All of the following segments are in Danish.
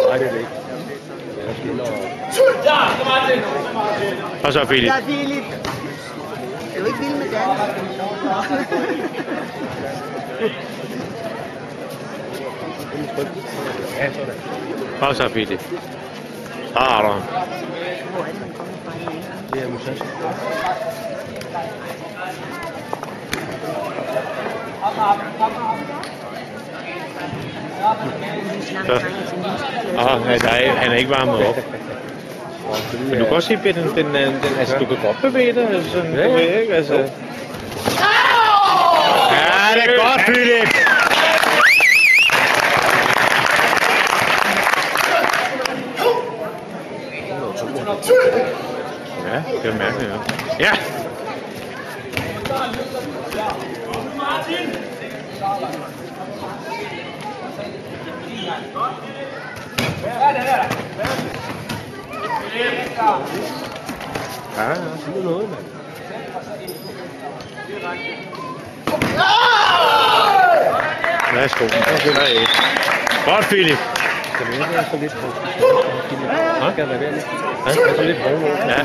Nej, det er det ikke. Jeg skiller og så Philip. Ja, Philip. Er du ikke vild med dans? ja, sådan. Og så Philip. Så har du ham. Hvor er det, man kommer fra igen? Det er Musashi. Han er ikke varmet op. Men du kan også se, at altså, du kan godt bevæge dig. Altså, sådan, ja, ja. Ikke? Altså. Ja, det er godt, Philip! Ja, det er mærkeligt, ja. Ja! Ja, det er noget, mand. Værsgo. Godt, Philip. Skal vi ikke være så lidt på? Skal der være lidt? Ja, så lidt hårdt over. Ja.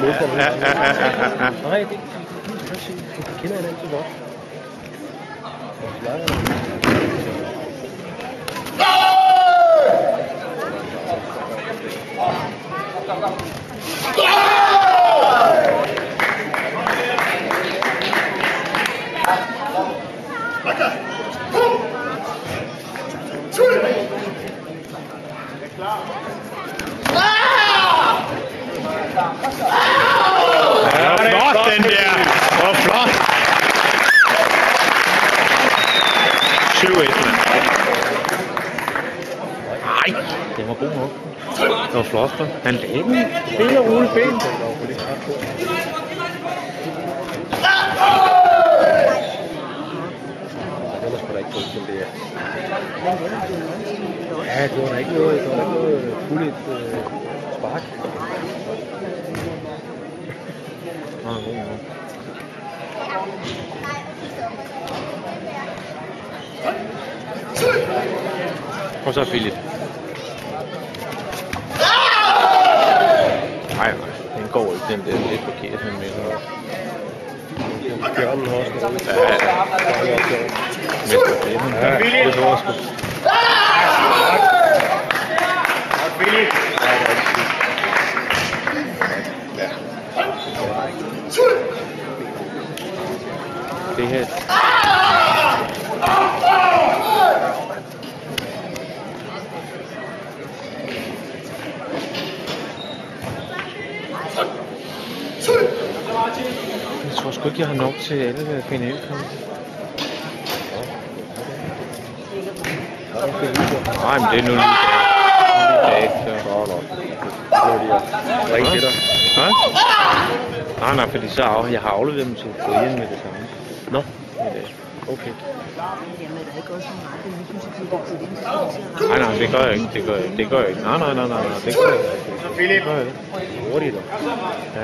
Nej, det kender jeg altid godt. Ja, flot den der. Hvor flot. 7-1, mand. Nej, det var god nok. Det var flot, da. Han lagde den. Stille og roligt ben. Det var sgu da ikke godt, som det er. Ja, det var da ikke noget, fuldt spark. Og så Philip. Nej, den går ikke. Den er lidt forkert, men med her. Bjørnen har også noget. Ja, det tror jeg sgu. Philip! Det her. Jeg tror sgu ikke, jeg har nok til alle finalekampe. Nej, men det er nu lige dag. Ring til dig. Nej, fordi så jeg har afleveret dem til Brian med det samme. Nå, okay. Nej, det gør jeg ikke. Det gør jeg ikke. Nej, det gør jeg ikke. Så Philip. Hurtigt. Ja.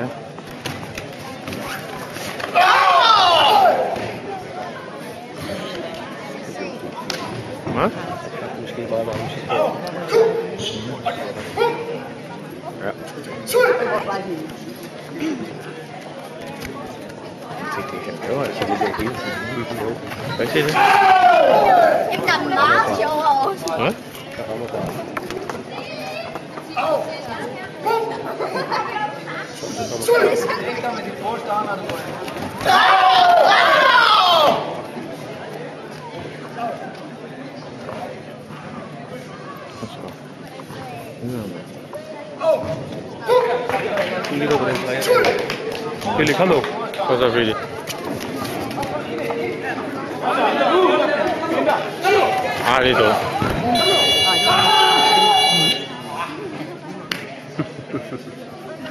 Hvad? Måske bare være musik. Ja. Det var altså det der hele tiden. Hvad siger du? Det er meget sjovere. Hvad? Der rammer bare. Du ligger på den træer. Philip, kom nu. Og så Philip. Ah, det er dumt.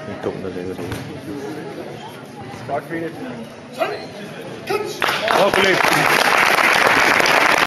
Det er dumt, at lægge det. Godt, Philip. Åh, Philip.